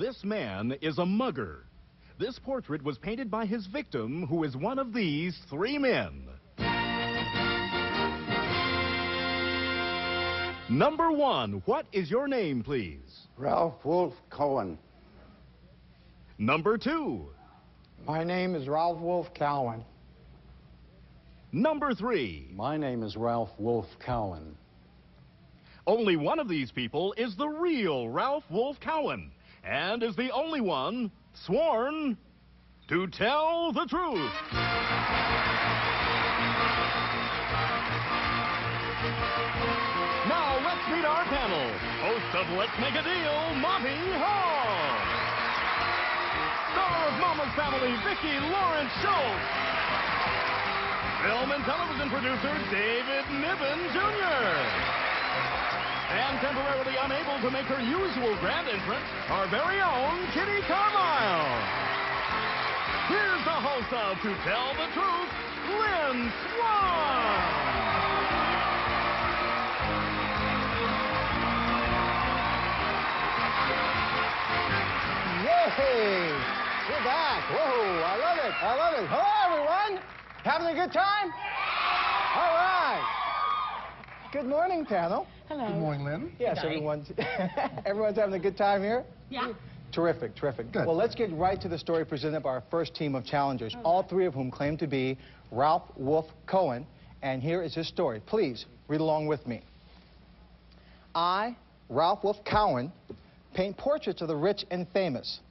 This man is a mugger. This portrait was painted by his victim, who is one of these three men. Number one, what is your name, please? Ralph Wolf Cohen. Number two. My name is Ralph Wolf Cowan. Number three. My name is Ralph Wolf Cowan. Only one of these people is the real Ralph Wolf Cowan, and is the only one sworn to tell the truth. Now let's meet our panel. Host of Let's Make a Deal, Monty Hall. Star of Mama's Family, Vicki Lawrence Schultz. Film and television producer, David Niven Jr. And temporarily unable to make her usual grand entrance, our very own Kitty Carmile. Here's the host of To Tell the Truth, Lynn Swan. Yay! We're back. Whoa, I love it. I love it. Hello, everyone. Having a good time? All right. Good morning, panel. Hello. Good morning, Lynn. Yes, everyone's having a good time here? Yeah. Terrific, terrific. Good. Well, let's get right to the story presented by our first team of challengers, all three of whom claim to be Ralph Wolf Cohen. And here is his story. Please read along with me. I, Ralph Wolf Cowan, paint portraits of the rich and famous.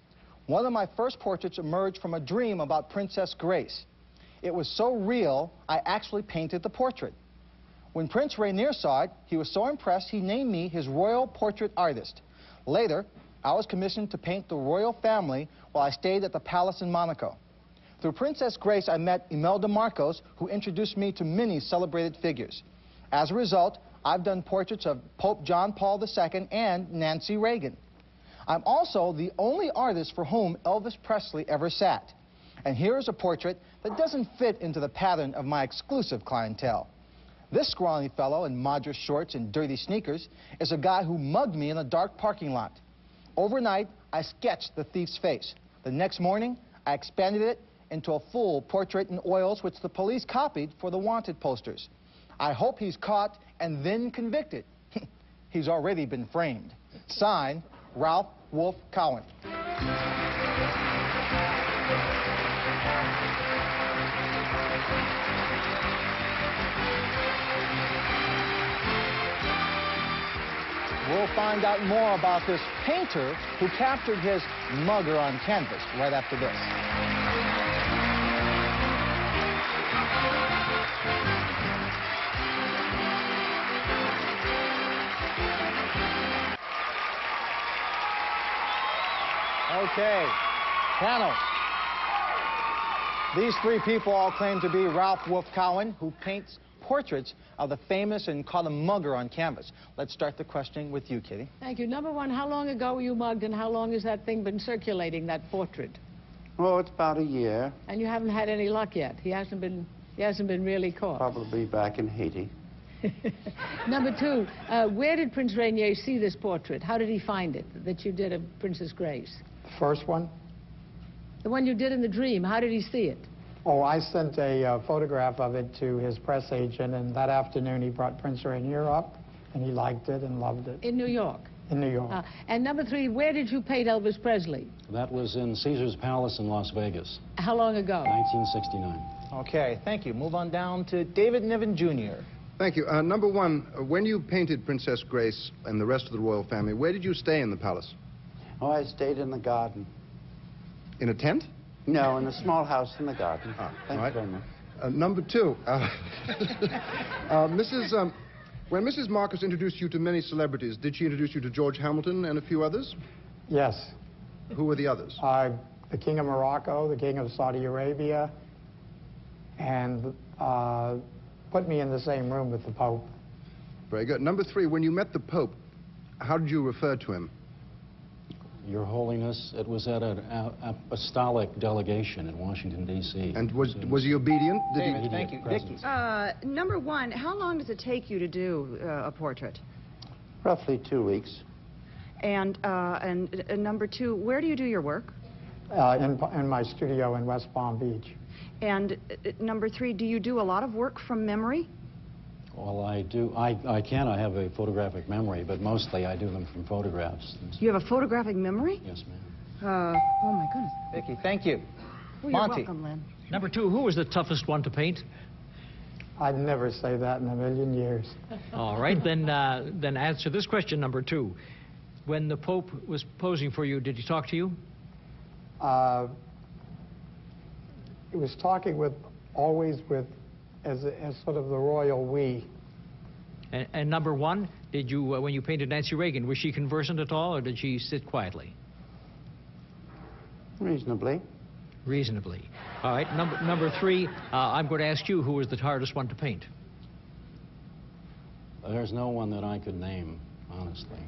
One of my first portraits emerged from a dream about Princess Grace. It was so real, I actually painted the portrait. When Prince Rainier saw it, he was so impressed he named me his royal portrait artist. Later, I was commissioned to paint the royal family while I stayed at the palace in Monaco. Through Princess Grace, I met Imelda Marcos, who introduced me to many celebrated figures. As a result, I've done portraits of Pope John Paul II and Nancy Reagan. I'm also the only artist for whom Elvis Presley ever sat. And here is a portrait that doesn't fit into the pattern of my exclusive clientele. This scrawny fellow in Madras shorts and dirty sneakers is a guy who mugged me in a dark parking lot. Overnight, I sketched the thief's face. The next morning, I expanded it into a full portrait in oils which the police copied for the wanted posters. I hope he's caught and then convicted. He's already been framed. Signed, Ralph Wolf Cowan. We'll find out more about this painter who captured his mugger on canvas right after this. Okay, panel. These three people all claim to be Ralph Wolf Cowan, who paints portraits of the famous and called a mugger on canvas. Let's start the questioning with you, Kitty. Thank you. Number one, how long ago were you mugged, and how long has that thing been circulating, that portrait? Oh, it's about a year. And you haven't had any luck yet. He hasn't been really caught. Probably back in Haiti. Number two, where did Prince Rainier see this portrait? How did he find it that you did of Princess Grace? The first one? The one you did in the dream, how did he see it? Oh, I sent a photograph of it to his press agent, and that afternoon he brought Prince Rainier up, and he liked it and loved it. In New York? In New York. And number three, where did you paint Elvis Presley? That was in Caesar's Palace in Las Vegas, How long ago? 1969. Okay, thank you. Move on down to David Niven Jr. Thank you. Number one, when you painted Princess Grace and the rest of the royal family, where did you stay in the palace? Oh, I stayed in the garden. In a tent? No, in a small house in the garden. Thank all right. you very much. Number two, when Mrs. Marcus introduced you to many celebrities, did she introduce you to George Hamilton and a few others? Yes. Who were the others? The King of Morocco, the King of Saudi Arabia, and put me in the same room with the Pope. Very good. Number three, when you met the Pope, how did you refer to him? Your Holiness, it was at an apostolic delegation in Washington, D.C. And was he obedient? David, thank you. Vicki. Number one, how long does it take you to do a portrait? Roughly 2 weeks. And number two, where do you do your work? In my studio in West Palm Beach. And number three, do you do a lot of work from memory? Well, I do. I have a photographic memory, but mostly I do them from photographs. You have a photographic memory? Yes, ma'am. Oh, my goodness. Vicki, thank you. Well, Monty. you're welcome, Lynn. Number two, who was the toughest one to paint? I'd never say that in a million years. All right, then answer this question, number two. When the Pope was posing for you, did he talk to you? He was talking always as sort of the royal we. And number one, did you, when you painted Nancy Reagan, was she conversant at all, or did she sit quietly? Reasonably. Reasonably. All right, number three, I'm going to ask you who was the hardest one to paint. There's no one that I could name, honestly.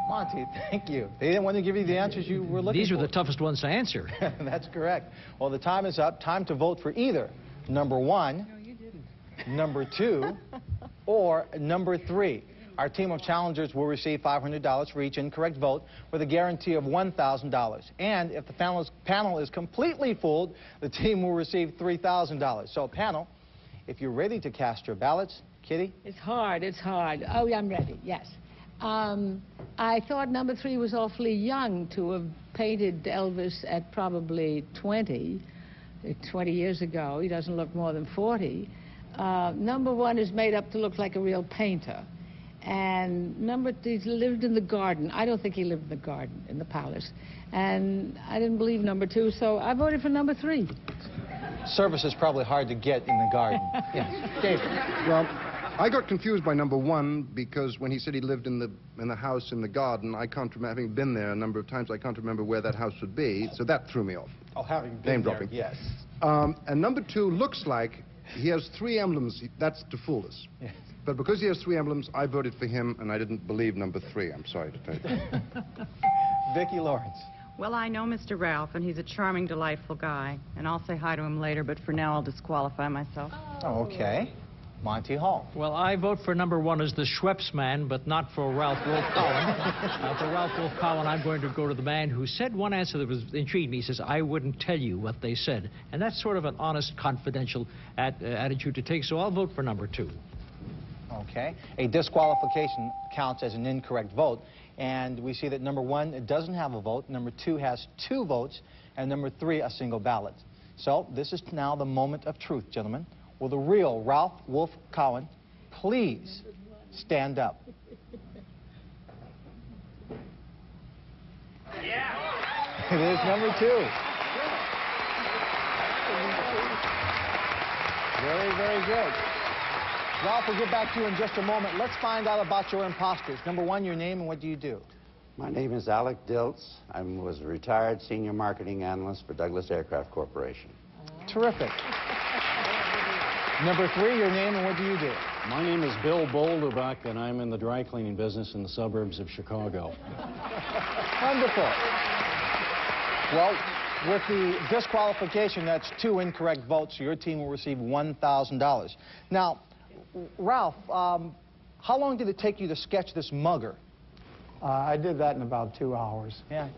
Monty, thank you. They didn't want to give you the answers you were looking for. These are the toughest ones to answer. That's correct. Well, the time is up. Time to vote for either number one, number two, or number three. Our team of challengers will receive $500 for each incorrect vote with a guarantee of $1,000. And if the panel is completely fooled, the team will receive $3,000. So, panel, if you're ready to cast your ballots, Kitty? It's hard, it's hard. Oh, I'm ready, yes. I thought number three was awfully young to have painted Elvis at probably 20 years ago. He doesn't look more than 40. Number one is made up to look like a real painter. And number three, he lived in the garden. I don't think he lived in the garden, in the palace. And I didn't believe number two, so I voted for number three. Service is probably hard to get in the garden. Yes. David. Well, I got confused by number one because when he said he lived in the house in the garden, I can't remember, having been there a number of times, I can't remember where that house would be, so that threw me off. Oh, having been Name there, dropping. yes. And number two looks like he has three emblems. That's to fool us. Yes. But because he has three emblems, I voted for him, and I didn't believe number three. I'm sorry to tell you. Vicki Lawrence. Well, I know Mr. Ralph, and he's a charming, delightful guy. And I'll say hi to him later, but for now I'll disqualify myself. Oh, okay. Monty Hall. Well, I vote for number one as the Schweppes man, but not for Ralph Wolf Cohen. For Ralph Wolf Cohen, I'm going to go to the man who said one answer that was intrigued me. He says, I wouldn't tell you what they said. And that's sort of an honest, confidential attitude to take, so I'll vote for number two. Okay. A disqualification counts as an incorrect vote. And we see that number one doesn't have a vote, number two has 2 votes, and number three a single ballot. So this is now the moment of truth, gentlemen. Will the real Ralph Wolf Cohen please stand up? Yeah. It is number two. Very, very good. Ralph, we'll get back to you in just a moment. Let's find out about your imposters. Number one, your name and what do you do? My name is Alec Diltz. I was a retired senior marketing analyst for Douglas Aircraft Corporation. Terrific. Number three, your name and what do you do? My name is Bill Boldubuck, and I'm in the dry cleaning business in the suburbs of Chicago. Wonderful. Well, with the disqualification, that's 2 incorrect votes, so your team will receive $1,000. Now, Ralph, how long did it take you to sketch this mugger? I did that in about 2 hours. Yeah.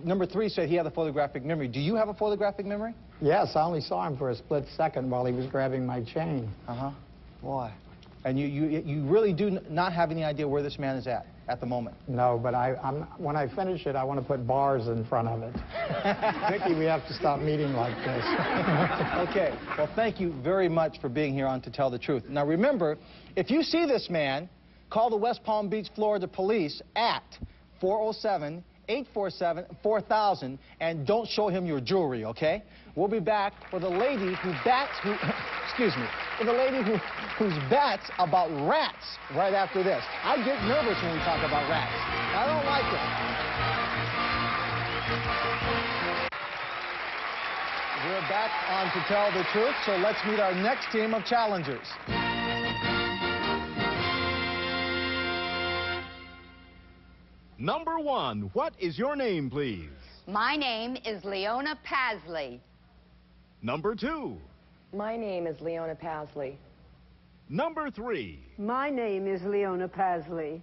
Number three said he had a photographic memory. Do you have a photographic memory? Yes, I only saw him for a split second while he was grabbing my chain. Uh-huh. Boy. And you really do not have any idea where this man is at the moment? No, but when I finish it, I want to put bars in front of it. Vicki, we have to stop meeting like this. Okay. Well, thank you very much for being here on To Tell the Truth. Now, remember, if you see this man, call the West Palm Beach, Florida police at 407-847-4000, and don't show him your jewelry, okay? We'll be back with a lady whose bats about rats right after this. I get nervous when we talk about rats. I don't like it. We're back on To Tell the Truth, so let's meet our next team of challengers. Number one, what is your name, please? My name is Leona Pasley. Number two. My name is Leona Pasley. Number three. My name is Leona Pasley.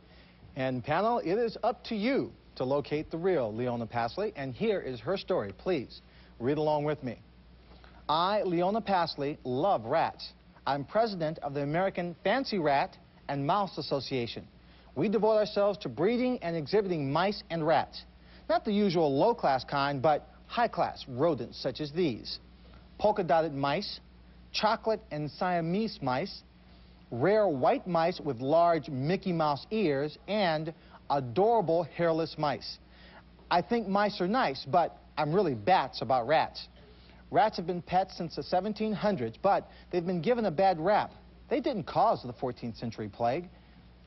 And panel, it is up to you to locate the real Leona Pasley, and here is her story. Please, read along with me. I, Leona Pasley, love rats. I'm president of the American Fancy Rat and Mouse Association. We devote ourselves to breeding and exhibiting mice and rats. Not the usual low-class kind, but high-class rodents such as these. Polka-dotted mice, chocolate and Siamese mice, rare white mice with large Mickey Mouse ears, and adorable hairless mice. I think mice are nice, but I'm really bats about rats. Rats have been pets since the 1700s, but they've been given a bad rap. They didn't cause the 14th century plague.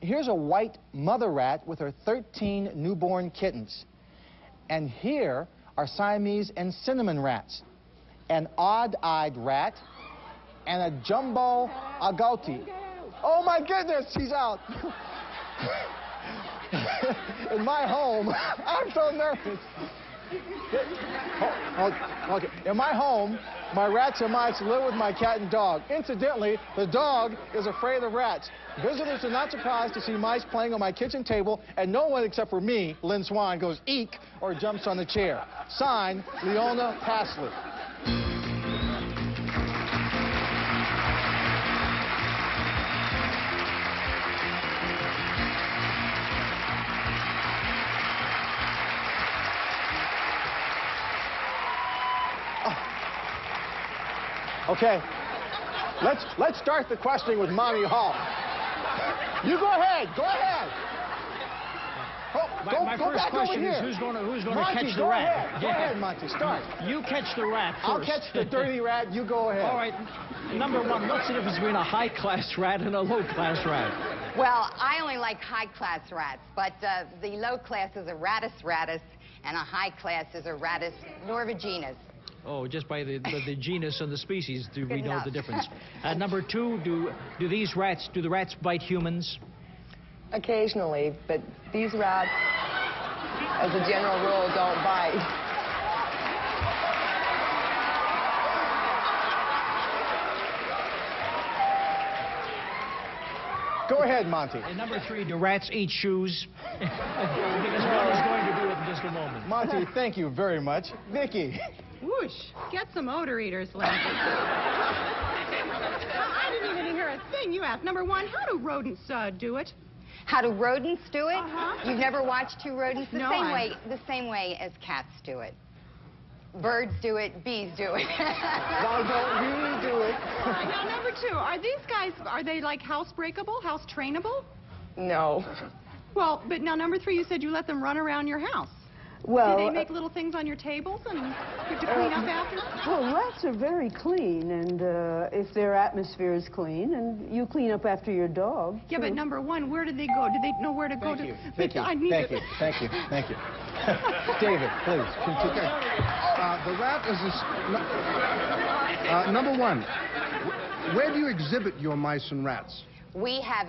Here's a white mother rat with her 13 newborn kittens. And here are Siamese and cinnamon rats, an odd-eyed rat, and a jumbo agouti. Oh my goodness, he's out. In my home, I'm so nervous. Okay. In my home, my rats and mice live with my cat and dog. Incidentally, the dog is afraid of rats. Visitors are not surprised to see mice playing on my kitchen table, and no one except for me, Lynn Swan, goes eek or jumps on the chair. Signed, Leona Pasley. Okay, let's start the questioning with Monty Hall. You go ahead, go ahead. My first question is who's going to catch the rat? Go ahead, Monty, start. You catch the rat first. I'll catch the dirty rat, you go ahead. All right, number one, what's the difference between a high-class rat and a low-class rat? Well, I only like high-class rats, but the low-class is a Rattus rattus, and a high-class is a Rattus norveginus. Oh, just by the genus and the species do we know enough. the difference. Number two, do the rats bite humans? Occasionally, but these rats, as a general rule, don't bite. Go ahead, Monty. And number three, do rats eat shoes? Because one is going to do it in just a moment. Monty, thank you very much. Vicki. Whoosh. Get some odor eaters, Lindsay. I didn't even hear a thing you asked. Number one, how do rodents do it? How do rodents do it? Uh-huh. You've never watched two rodents? No, The same way as cats do it. Birds do it, bees do it. Now don't really do it. All right, now number two, are these guys, are they like house breakable, house trainable? No. Well, but now number three, you said you let them run around your house. Well, do they make little things on your tables and you have to clean up after? Well, rats are very clean, and if their atmosphere is clean, and you clean up after your dog. Yeah, but number one, where do they go? Do they know where to go to? Thank you. Thank you. David, please, continue. The rat is number one. Where do you exhibit your mice and rats? We have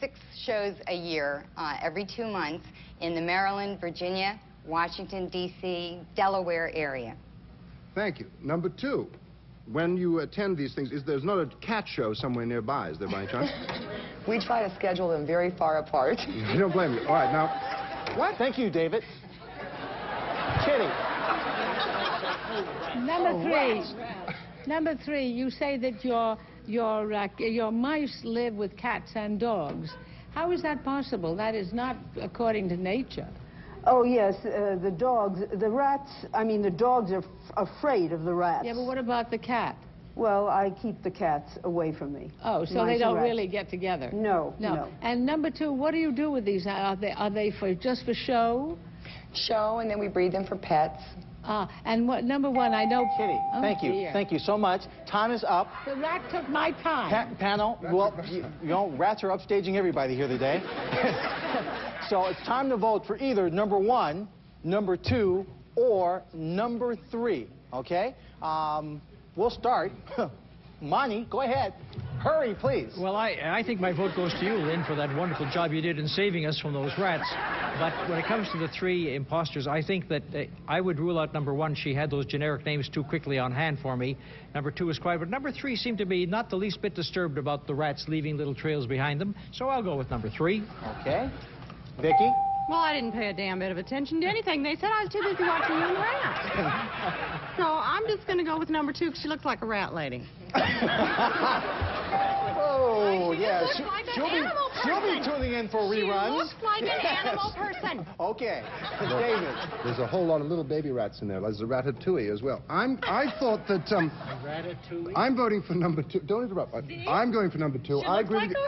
6 shows a year, every 2 months, in the Maryland, Virginia, Washington, D.C., Delaware area. Thank you. Number two, when you attend these things, there's not a cat show somewhere nearby, is there by any chance? We try to schedule them very far apart. You don't blame me. All right, now... What? Thank you, David. Kitty. Number three, you say that your mice live with cats and dogs. How is that possible? That is not according to nature. Oh, yes, the dogs are afraid of the rats. Yeah, but what about the cat? Well, I keep the cats away from me. Oh, so they don't really get together? No. And number two, what do you do with these? Are they just for show? Show, and then we breed them for pets. And what, number one, I know... Kitty, thank you. Dear. Thank you so much. Time is up. The rat took my time. Panel, well, you know, rats are upstaging everybody here today. So it's time to vote for either number one, number two, or number three, okay? We'll start. Monty, go ahead. Hurry, please. Well, I think my vote goes to you, Lynn, for that wonderful job you did in saving us from those rats. But when it comes to the 3 imposters, I think that I would rule out number one. She had those generic names too quickly on hand for me. Number 2 is quiet, but number 3 seemed to be not the least bit disturbed about the rats leaving little trails behind them. So I'll go with number 3. Okay. Vicki? Well, I didn't pay a damn bit of attention to anything. They said I was too busy watching you and the rat. So I'm just going to go with number 2 because she looks like a rat lady. Oh, yeah. looks like an animal She'll be person. tuning in for reruns. She looks like an animal person. Okay. David. There's a whole lot of little baby rats in there. There's a ratatouille as well. I thought that Ratatouille? I'm voting for number 2. Don't interrupt. I'm going for number 2. She I looks agree. like with a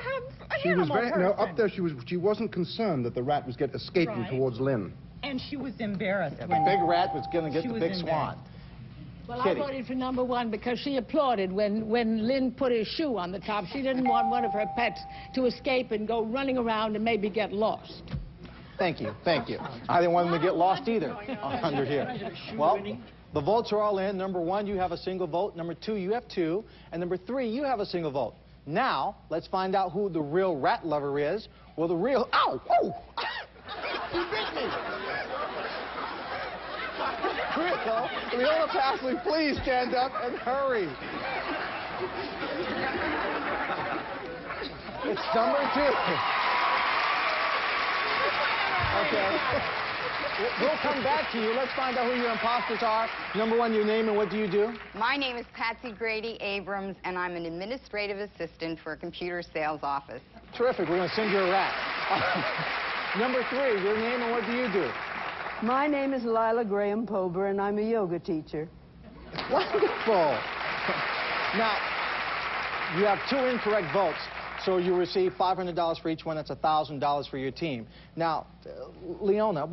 she was animal very no person. up there. She wasn't concerned that the rat was escaping Right. towards Lynn. And she was embarrassed The when big rat was going to get she the was big in swan. Well, Kitty. I voted for number 1 because she applauded when Lynn put his shoe on the top. She didn't want one of her pets to escape and go running around and maybe get lost. Thank you. Thank you. I didn't want them to get lost either under here. Well, the votes are all in. Number 1, you have a single vote. Number 2, you have 2. And number 3, you have a single vote. Now, let's find out who the real rat lover is. Well, the real... Ow! Oh! You bit me! Leona Pasley, please stand up and hurry. It's number 2. Okay. We'll come back to you. Let's find out who your imposters are. Number 1, your name and what do you do? My name is Patsy Grady Abrams, and I'm an administrative assistant for a computer sales office. Terrific. We're going to send you a rat. Number 3, your name and what do you do? My name is Lila Graham Pober, and I'm a yoga teacher. Wonderful. Now, you have 2 incorrect votes, so you receive $500 for each one. That's $1,000 for your team. Now, Leona,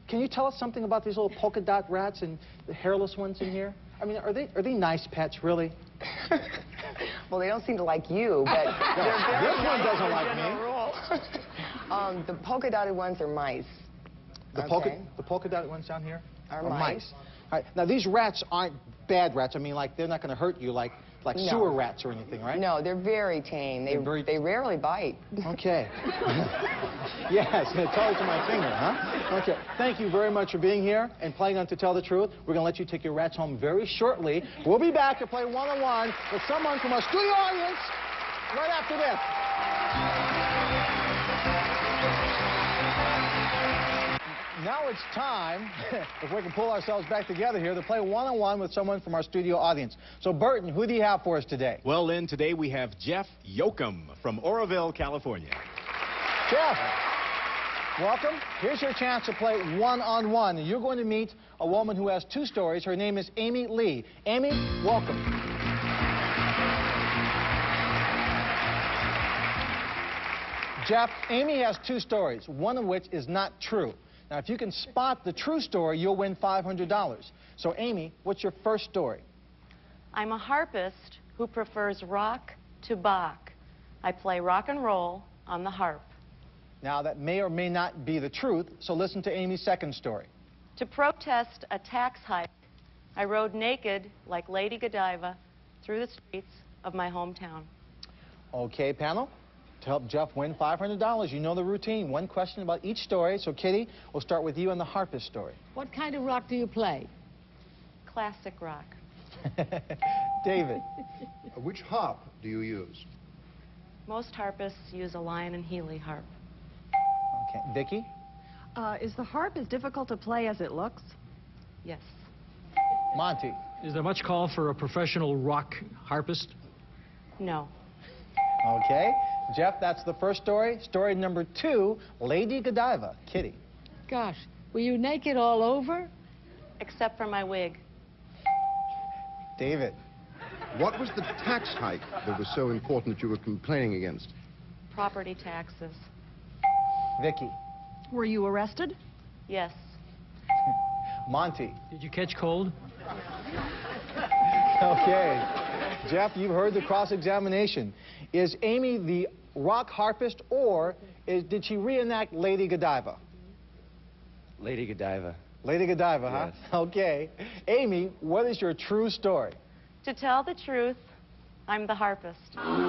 can you tell us something about these little polka dot rats and the hairless ones in here? I mean, are they nice pets, really? Well, they don't seem to like you, but This one doesn't like me. the polka dotted ones are mice. The polka dotted ones down here Are mice. All right. Now, these rats aren't bad rats. I mean, like, they're not going to hurt you like No. sewer rats or anything, right? No, they're very tame. They rarely bite. Okay. Yes, it's always to my finger, huh? Okay. Thank you very much for being here and playing on To Tell the Truth. We're going to let you take your rats home very shortly. We'll be back to play one-on-one with someone from our studio audience right after this. Now it's time, if we can pull ourselves back together here, to play one-on-one with someone from our studio audience. So, Burton, who do you have for us today? Well, Lynn, today we have Jeff Yoakum from Oroville, California. Jeff, welcome. Here's your chance to play one-on-one. You're going to meet a woman who has 2 stories. Her name is Amy Lee. Amy, welcome. Jeff, Amy has 2 stories, one of which is not true. Now, if you can spot the true story, you'll win $500. So, Amy, what's your first story? I'm a harpist who prefers rock to Bach. I play rock and roll on the harp. Now, that may or may not be the truth, so listen to Amy's second story. To protest a tax hike, I rode naked like Lady Godiva through the streets of my hometown. Okay, panel. To help Jeff win $500, you know the routine. 1 question about each story. So, Kitty, we'll start with you on the harpist story. What kind of rock do you play? Classic rock. David. Which harp do you use? Most harpists use a Lion and Healy harp. Okay, Vicki. Is the harp as difficult to play as it looks? Yes. Monty. Is there much call for a professional rock harpist? No. Okay. Jeff, that's the first story. Story number 2, Lady Godiva. Kitty. Gosh, were you naked all over? Except for my wig. David. What was the tax hike that was so important that you were complaining against? Property taxes. Vicki. Were you arrested? Yes. Monty. Did you catch cold? Okay. Jeff, you've heard the cross-examination. Is Amy the rock harpist, or did she reenact Lady Godiva? Lady Godiva. Lady Godiva, huh? Yes. Okay. Amy, what is your true story? To tell the truth, I'm the harpist. I'm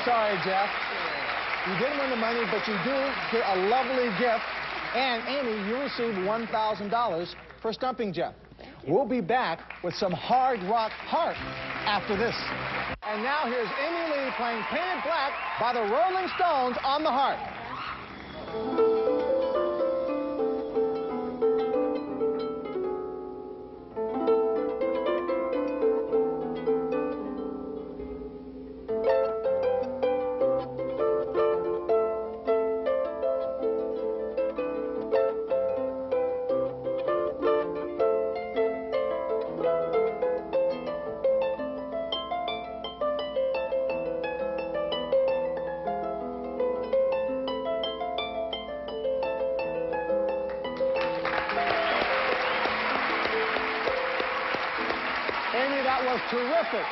sorry, Jeff. You didn't win the money, but you do get a lovely gift. And, Amy, you receive $1,000 for stumping Jeff. We'll be back with some hard rock harp after this. And now here's Amy Lee playing Painted Black by the Rolling Stones on the harp. Amy, that was terrific.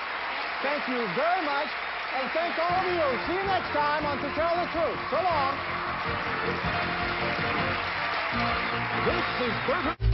Thank you very much. And thanks all of you. See you next time on To Tell the Truth. So long. This is Burton.